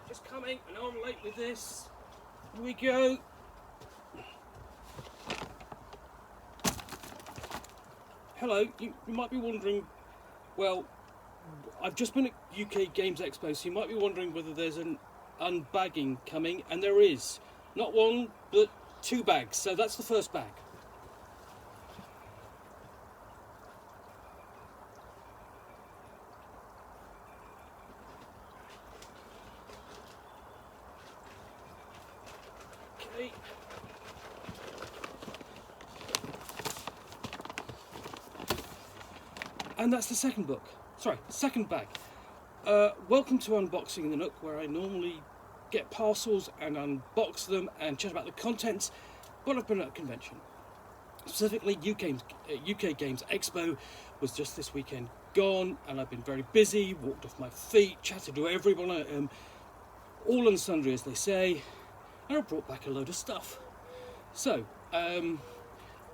Just coming. I know I'm late with this. Here we go. Hello. You might be wondering, well, I've just been at UK Games Expo, so you might be wondering whether there's an unbagging coming, and there is. Not one, but 2 bags. So that's the first bag. Okay. And that's the second book. Sorry, second bag. Welcome to Unboxing in the Nook, where I normally get parcels and unbox them and chat about the contents, but I've been at a convention. Specifically, UK Games Expo was just this weekend gone, and I've been very busy, walked off my feet, chatted to everyone, all and sundry as they say, and I brought back a load of stuff. So,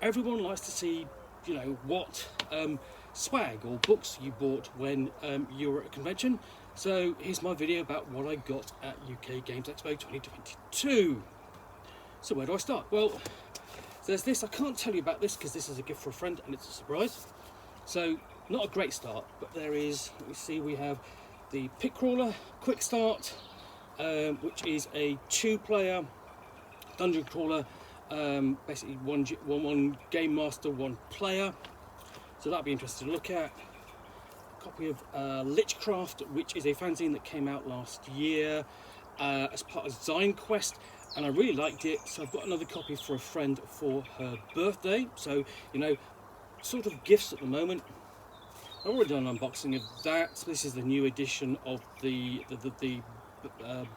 everyone likes to see, you know, what swag or books you bought when you were at a convention. So here's my video about what I got at UK Games Expo 2022. So where do I start? Well, there's this. I can't tell you about this because this is a gift for a friend and it's a surprise. So not a great start, but there is, let me see, we have the Pit Crawler Quick Start, which is a 2-player dungeon crawler, basically one game master, 1 player. So that'll be interesting to look at. A copy of Lichcraft, which is a fanzine that came out last year as part of Zine Quest, and I really liked it, so I've got another copy for a friend for her birthday. So, you know, sort of gifts at the moment. I've already done an unboxing of that. So this is the new edition of the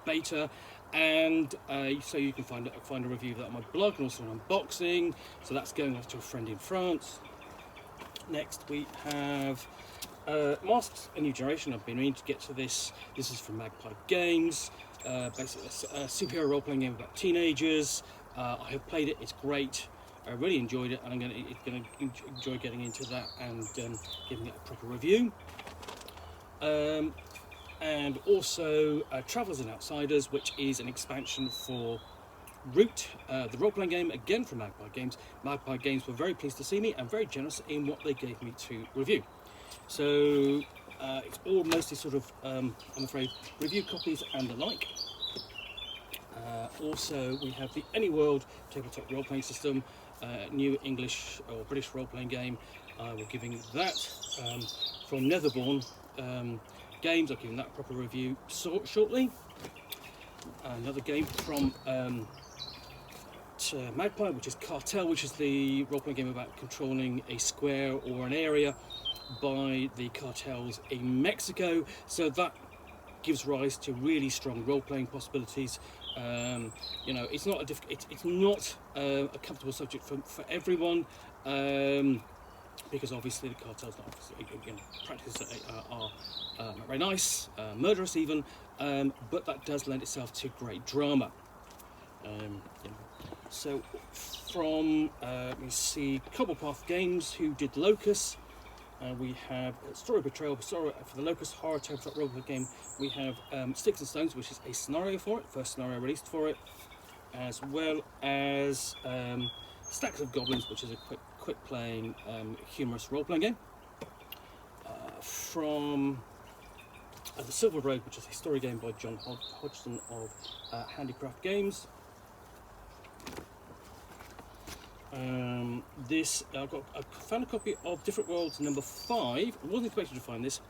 beta, and so you can find a review of that on my blog and also an unboxing. So that's going off to a friend in France. Next we have Masks, A New Generation. I've been meaning to get to this. This is from Magpie Games. Basically a superhero role-playing game about teenagers. I have played it. It's great. I really enjoyed it, and I'm going to enjoy getting into that and giving it a proper review. And also Travellers and Outsiders, which is an expansion for Root, the role-playing game, again from Magpie Games. Magpie Games were very pleased to see me and very generous in what they gave me to review. So it's all mostly sort of, I'm afraid, review copies and the like. Also, we have the Any World tabletop role-playing system, new English or British role-playing game. We're giving that from Netherbourne Games. I'll give that a proper review shortly. Another game from Magpie, which is Cartel, which is the role-playing game about controlling a square or an area by the cartels in Mexico. So that gives rise to really strong role-playing possibilities. You know, it's not a comfortable subject for everyone, because obviously the cartels practices are not very nice, murderous even, but that does lend itself to great drama. You know. So from let me see, Cobblepath Games, who did Locus. We have Story Betrayal for the Locust horror tabletop role-playing game. We have Sticks and Stones, which is a scenario for it, first scenario released for it, as well as Stacks of Goblins, which is a quick-playing, humorous role-playing game. From The Silver Road, which is a story game by John Hodgson of Handicraft Games. I found a copy of Different Worlds number 5. I wasn't expecting to find this.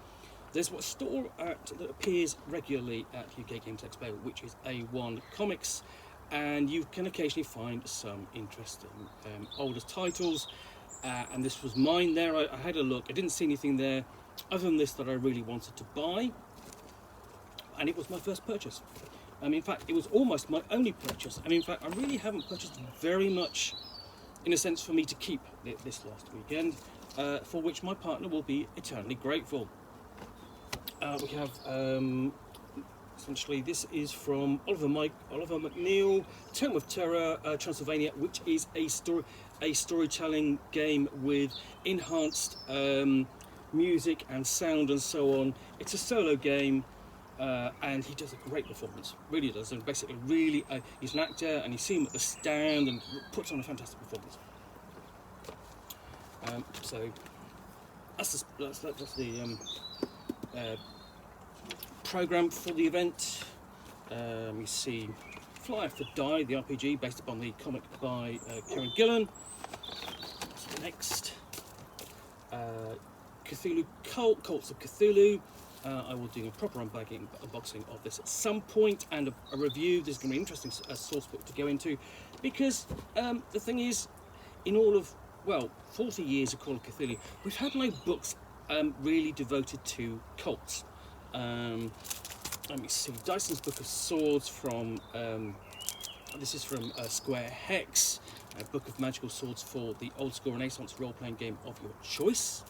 There's a store that appears regularly at UK Games Expo, which is A1 Comics, and you can occasionally find some interesting older titles. And this was mine there. I had a look. I didn't see anything there other than this that I really wanted to buy, and it was my first purchase. In fact, it was almost my only purchase, and in fact, I really haven't purchased very much, in a sense, for me to keep this last weekend, for which my partner will be eternally grateful. We have, essentially, this is from Oliver McNeil, Tome of Terror, Transylvania, which is a storytelling game with enhanced music and sound and so on. It's a solo game. and he does a great performance, really does. And basically, really, he's an actor, and you see him at the stand and puts on a fantastic performance. So that's the program for the event. You see Flyer for Die, the RPG based upon the comic by Kieran Gillen. So next, Cthulhu Cults of Cthulhu. I will do a proper unbagging, unboxing of this at some point, and a review. This is going to be an interesting source book to go into, because the thing is, in all of, well, 40 years of Call of Cthulhu, we've had no books really devoted to cults. Let me see, Dyson's Book of Swords from, this is from Square Hex, a book of magical swords for the old school Renaissance role-playing game of your choice.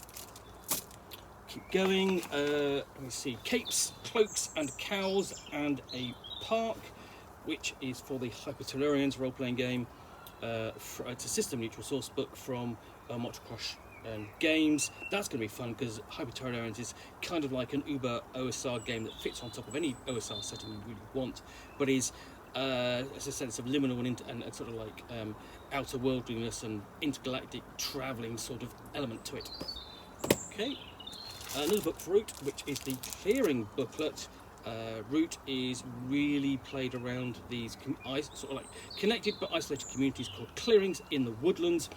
Keep going, let me see, Capes, Cloaks and Cowls and a Park, which is for the Hyper-Tellurians role-playing game. It's a system-neutral source book from Modiphius Games. That's going to be fun, because Hyper-Tellurians is kind of like an Uber OSR game that fits on top of any OSR setting you really want, but is as a sense of liminal and sort of like outer worldliness and intergalactic travelling sort of element to it. Okay. Another book for Root, which is the Clearing booklet. Root is really played around these sort of like connected but isolated communities called clearings in the woodlands,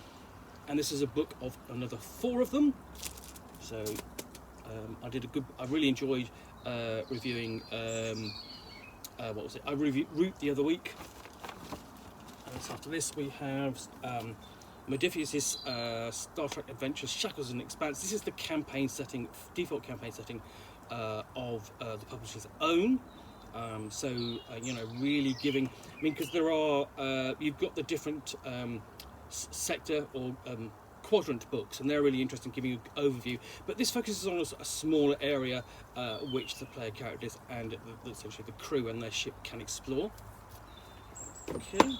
and this is a book of another 4 of them. So I really enjoyed reviewing what was it? I reviewed Root the other week, and after this we have Modiphius' Star Trek Adventures, Shackles and Expanse. This is the campaign setting, default campaign setting of the publisher's own. You know, really giving, I mean, because there are, you've got the different sector or quadrant books, and they're really interesting, giving you an overview. But this focuses on a smaller area which the player characters and essentially the crew and their ship can explore. Okay.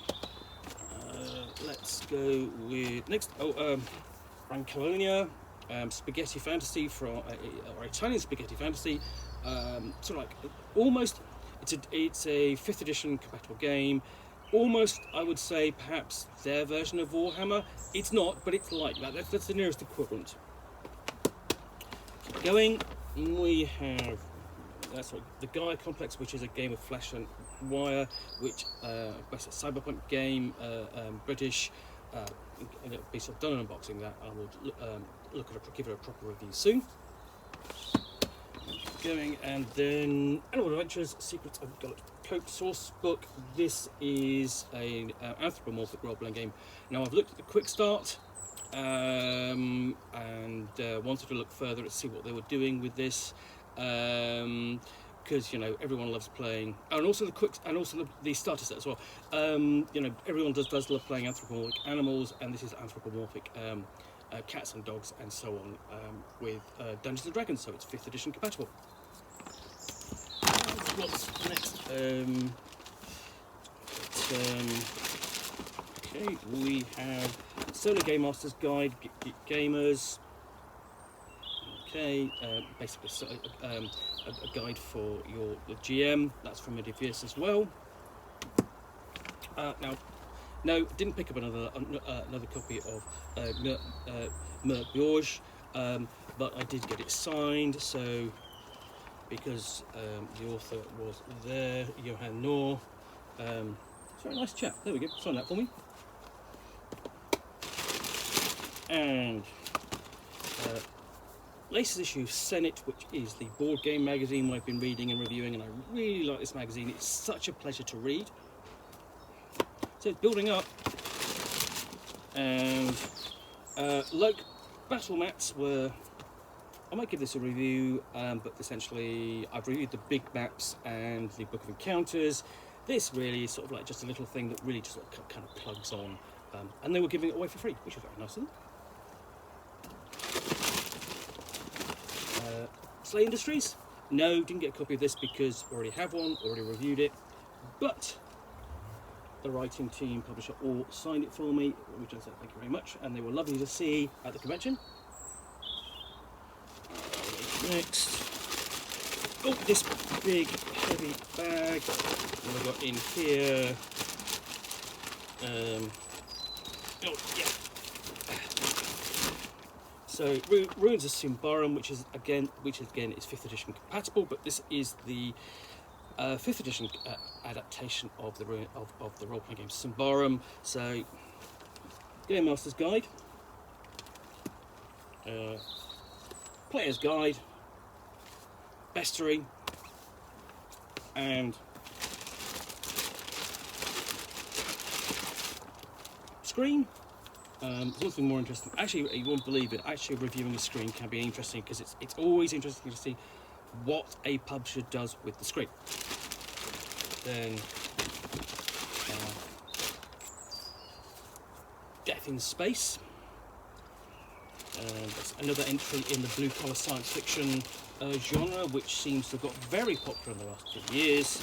Let's go with next. Francolonia, spaghetti fantasy from or Italian spaghetti fantasy. Sort of like almost, it's a 5th edition compatible game. Almost, I would say, perhaps their version of Warhammer. It's not, but it's like that. That's the nearest equivalent. Keep going. We have the Gaia Complex, which is a game of flesh and wire, which based a cyberpunk game, British. Be sort of done an unboxing that. I will give it a proper review soon. Going, and then Animal Adventures: Secrets of Galactic Coat source book. This is an anthropomorphic role-playing game. Now, I've looked at the quick start and wanted to look further to see what they were doing with this. Because you know everyone loves playing, and also the starter set as well. You know, everyone does love playing anthropomorphic animals, and this is anthropomorphic cats and dogs and so on with Dungeons and Dragons, so it's 5th edition compatible. What's next? Okay, we have Solo Game Master's Guide, Gamers. Okay, basically a guide for the GM. That's from Modiphius as well. Now, no, didn't pick up another copy of Mert Borge, but I did get it signed. So because the author was there, Johan Noor. Very nice chap. There we go. Sign that for me. And latest issue of Senate, which is the board game magazine I've been reading and reviewing, and I really like this magazine. It's such a pleasure to read. So it's building up, and like battle mats were, I might give this a review, but essentially I've reviewed the big maps and the Book of Encounters. This really is sort of like just a little thing that really just sort of kind of plugs on, and they were giving it away for free, which was very nice of them. Slay Industries? No, didn't get a copy of this because I already have one, already reviewed it, but the writing team, publisher, all signed it for me, which I said thank you very much, and they were lovely to see at the convention. Next, Oh, this big heavy bag. What have I got in here? Oh yeah. So Ruins of Symbaroum, which is again is 5th edition compatible, but this is the 5th edition adaptation of the role-playing game Symbaroum. So Game Master's Guide, Player's Guide, Bestiary, and screen. There's nothing more interesting. Actually, you won't believe it. Actually, reviewing a screen can be interesting because it's always interesting to see what a publisher does with the screen. Then, Death in Space. That's another entry in the blue-collar science fiction genre, which seems to have got very popular in the last few years.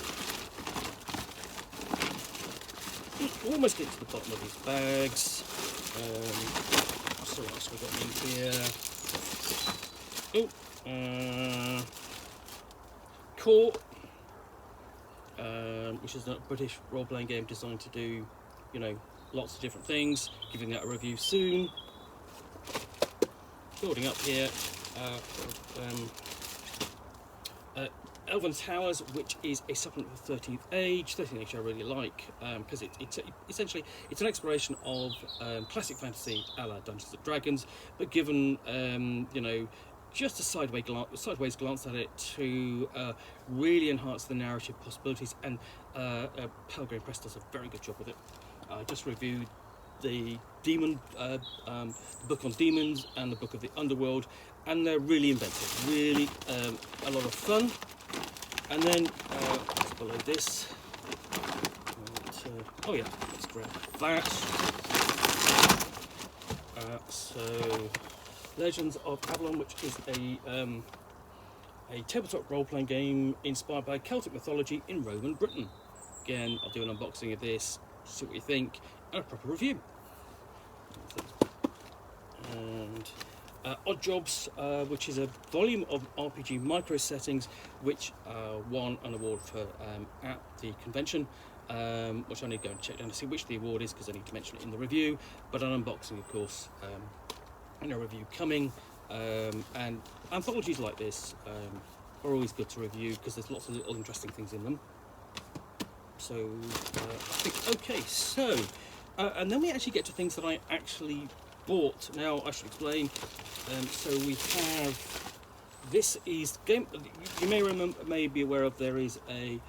Almost get to the bottom of these bags. So what else have we got in here? Core, which is a British role-playing game designed to do, you know, lots of different things. Giving that a review soon. Building up here. Elven Towers, which is a supplement for 13th Age. 13th Age I really like because it's essentially it's an exploration of classic fantasy a la Dungeons and Dragons, but given you know, just a sideways glance at it to really enhance the narrative possibilities, and Pelgrane Press does a very good job with it. I just reviewed the demon book on demons and the book of the underworld, and they're really inventive, really a lot of fun. And then let's below this. Oh yeah, let's grab that. So Legends of Avalon, which is a tabletop role-playing game inspired by Celtic mythology in Roman Britain. Again, I'll do an unboxing of this, see what you think, and a proper review. And Odd Jobs, which is a volume of RPG micro settings, which won an award for at the convention, which I need to go and check down to see which the award is because I need to mention it in the review. But an unboxing, of course, and a review coming. And anthologies like this are always good to review because there's lots of little interesting things in them. So I think okay. So and then we actually get to things that I actually bought. Now I should explain. So we have, this is game. You may be aware of. There is a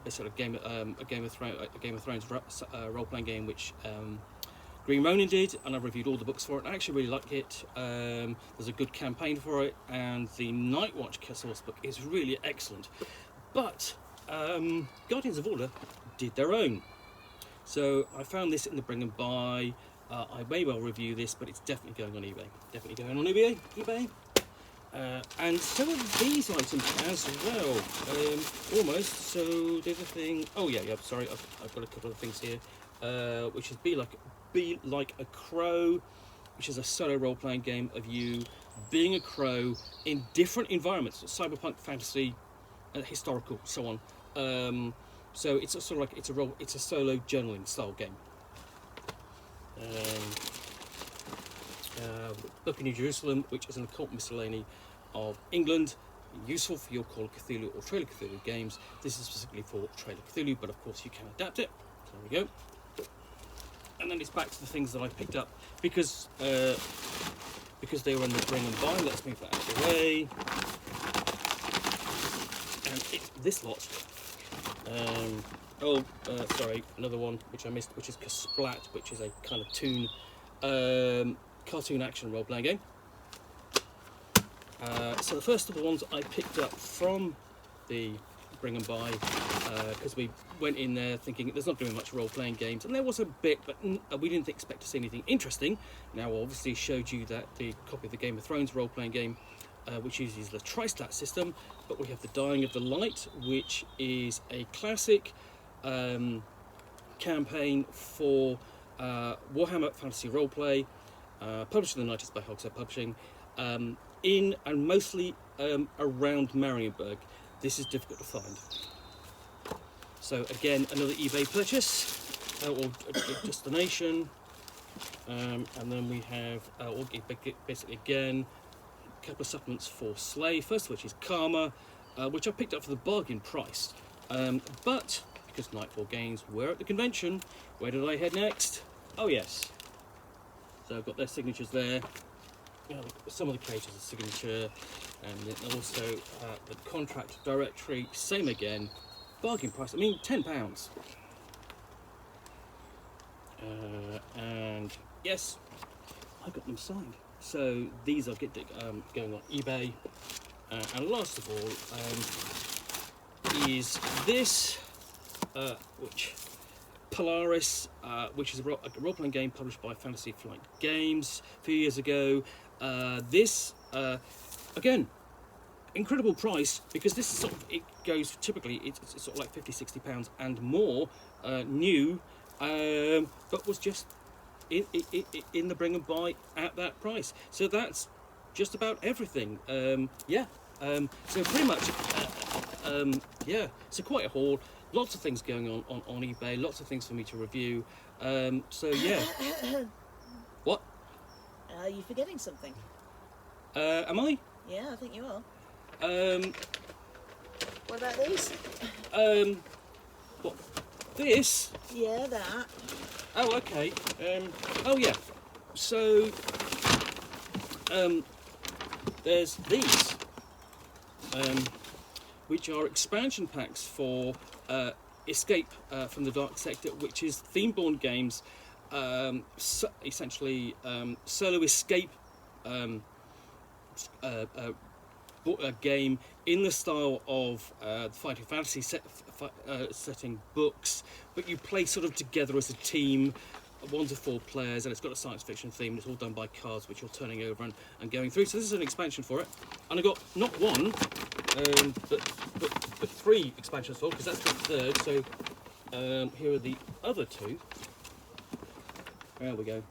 sort of Game of Thrones role-playing game which Green Ronin did, and I've reviewed all the books for it. I actually really like it. There's a good campaign for it, and the Night Watch source book is really excellent. But Guardians of Order did their own. So I found this in the Bring and Buy. I may well review this, but it's definitely going on eBay. Definitely going on eBay. And some of these items as well. Almost. So there's a thing. Oh yeah. Sorry, I've got a couple of things here. Which is Be Like a Crow, which is a solo role-playing game of you being a crow in different environments, cyberpunk, fantasy, historical, so on. So it's a sort of like it's a solo journaling style game. Book in New Jerusalem, which is an occult miscellany of England, useful for your Call of Cthulhu or Trailer Cthulhu games. This is specifically for Trailer Cthulhu, but of course you can adapt it. So there we go. And then it's back to the things that I picked up because they were in the Bring and Buy. Let's move that out of the way. And it's this lot. Sorry, another one which I missed, which is Splat, which is a kind of cartoon action role-playing game. So the first of the ones I picked up from the Bring and Buy, because we went in there thinking there's not doing much role-playing games, and there was a bit, but we didn't expect to see anything interesting. Now I obviously showed you that the copy of the Game of Thrones role-playing game, which uses the Tristat system, but we have the Dying of the Light, which is a classic campaign for Warhammer Fantasy Roleplay, published in the 90s by Hogshead Publishing. in and mostly around Marienburg. This is difficult to find. So again, another eBay purchase or destination, and then we have basically again a couple of supplements for Slay. First of which is Karma, which I picked up for the bargain price. But because Nightfall Games were at the convention, where did I head next? Oh yes. So I've got their signatures there. Some of the cases are signature, and then also the contract directory, same again, bargain price. I mean, £10. And yes, I got them signed. So these are going on eBay. And last of all is this, which Polaris, which is a role-playing game published by Fantasy Flight Games a few years ago. This, again, incredible price, because this is sort of, it goes typically, it's sort of like £50-60 and more, new, but was just in the bring and buy at that price. So that's just about everything. So pretty much, yeah, so quite a haul. Lots of things going on eBay, lots of things for me to review. So yeah. What? Are you forgetting something? Am I? Yeah, I think you are. What about these? What? This? Yeah, that. Oh, okay. Oh yeah. So, there's these, which are expansion packs for Escape from the Dark Sector, which is Themeborn Games, essentially solo escape game in the style of the Fighting Fantasy setting books, but you play sort of together as a team, 1 to 4 players, and it's got a science fiction theme. It's all done by cards which you're turning over and going through. So this is an expansion for it, and I got not one but 3 expansions for it, because that's the third. So here are the other 2. There we go.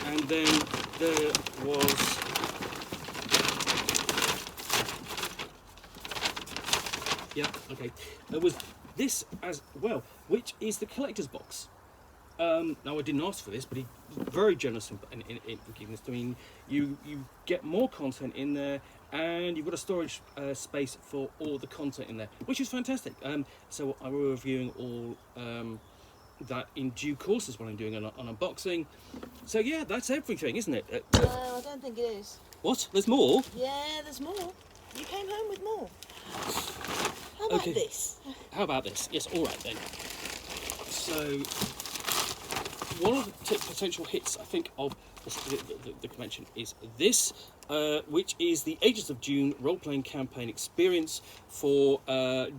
And then there was there was this as well, which is the collector's box. Now I didn't ask for this, but he was very generous in giving this to me. You get more content in there, and you've got a storage space for all the content in there, which is fantastic. So I will be reviewing all that in due course as well. I'm doing an unboxing. So yeah, that's everything, isn't it? No, I don't think it is. What? There's more? Yeah, there's more. You came home with more. How about this? How about this? Yes, all right then. So, one of the potential hits, I think, of the convention is this, which is the Agents of Dune role-playing campaign experience for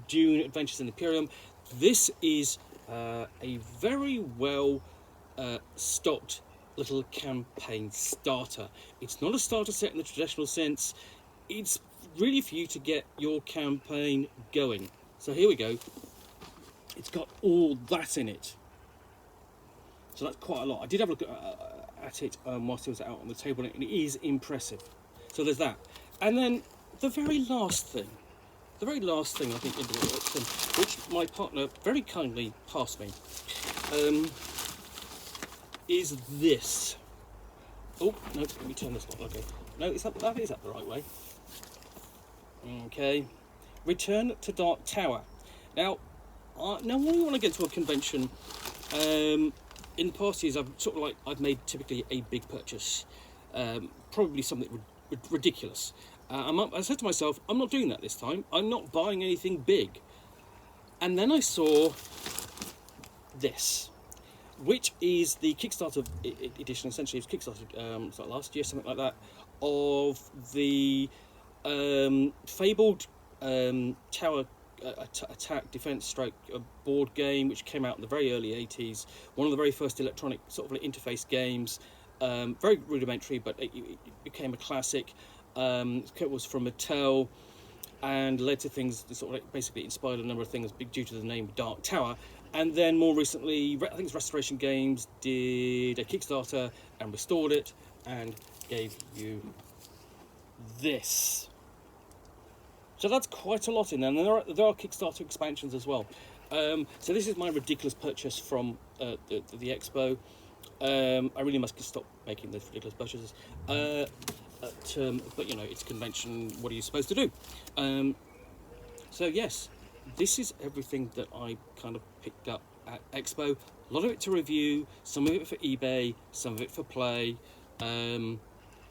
Dune Adventures in the Imperium. This is a very well stocked little campaign starter. It's not a starter set in the traditional sense. It's really for you to get your campaign going. So here we go. It's got all that in it. So that's quite a lot. I did have a look at it whilst it was out on the table, and it is impressive. So there's that. And then the very last thing I think in the auction, which my partner very kindly passed me, is this. Oh, no, let me turn this on. Okay. No, is that the right way? Okay. Return to Dark Tower. Now when you want to get to a convention, in the past years I've made typically a big purchase, probably something ridiculous. I said to myself, I'm not doing that this time. I'm not buying anything big. And then I saw this, which is the Kickstarter edition. Essentially, it was Kickstarter like last year, something like that, of the fabled tower attack defense stroke board game, which came out in the very early 80s. One of the very first electronic sort of interface games. Very rudimentary, but it became a classic. It was from Mattel and led to things that sort of basically inspired a number of things due to the name Dark Tower. And then more recently, I think it's Restoration Games did a Kickstarter and restored it and gave you this. So that's quite a lot in there, and there are Kickstarter expansions as well. So this is my ridiculous purchase from the expo. I really must stop making those ridiculous purchases. But you know, it's convention. What are you supposed to do? So yes, this is everything that I kind of picked up at Expo. A lot of it to review, some of it for eBay, some of it for play.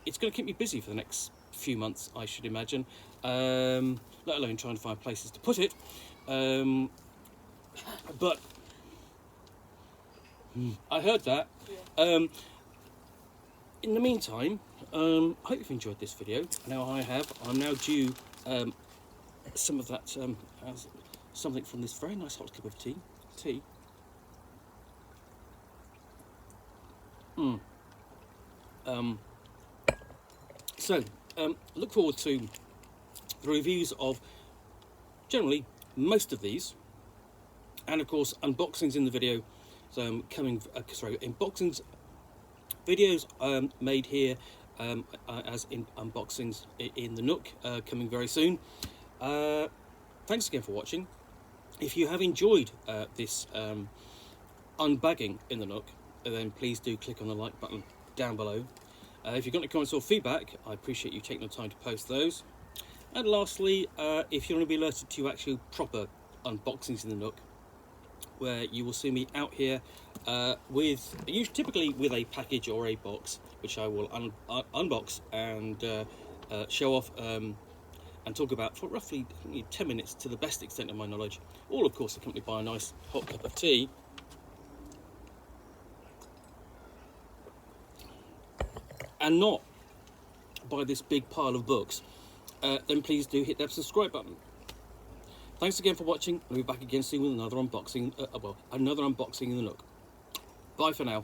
It's going to keep me busy for the next few months, I should imagine. Let alone trying to find places to put it. But I heard that. In the meantime, I hope you've enjoyed this video. Now I have. I'm now due some of that, something from this very nice hot cup of tea. So, look forward to the reviews of generally most of these, and of course unboxings in the video. So unboxings videos made here as in unboxings in the Nook, coming very soon. Thanks again for watching. If you have enjoyed this unbagging in the Nook, then please do click on the like button down below. If you've got any comments or feedback, I appreciate you taking the time to post those. And lastly, if you want to be alerted to actual proper unboxings in the Nook, where you will see me out here typically with a package or a box, which I will unbox and show off and talk about for roughly 10 minutes to the best extent of my knowledge, all of course accompanied by a nice hot cup of tea. And not by this big pile of books, then please do hit that subscribe button. Thanks again for watching. I'll be back again soon with another unboxing, another unboxing in the Nook. Bye for now.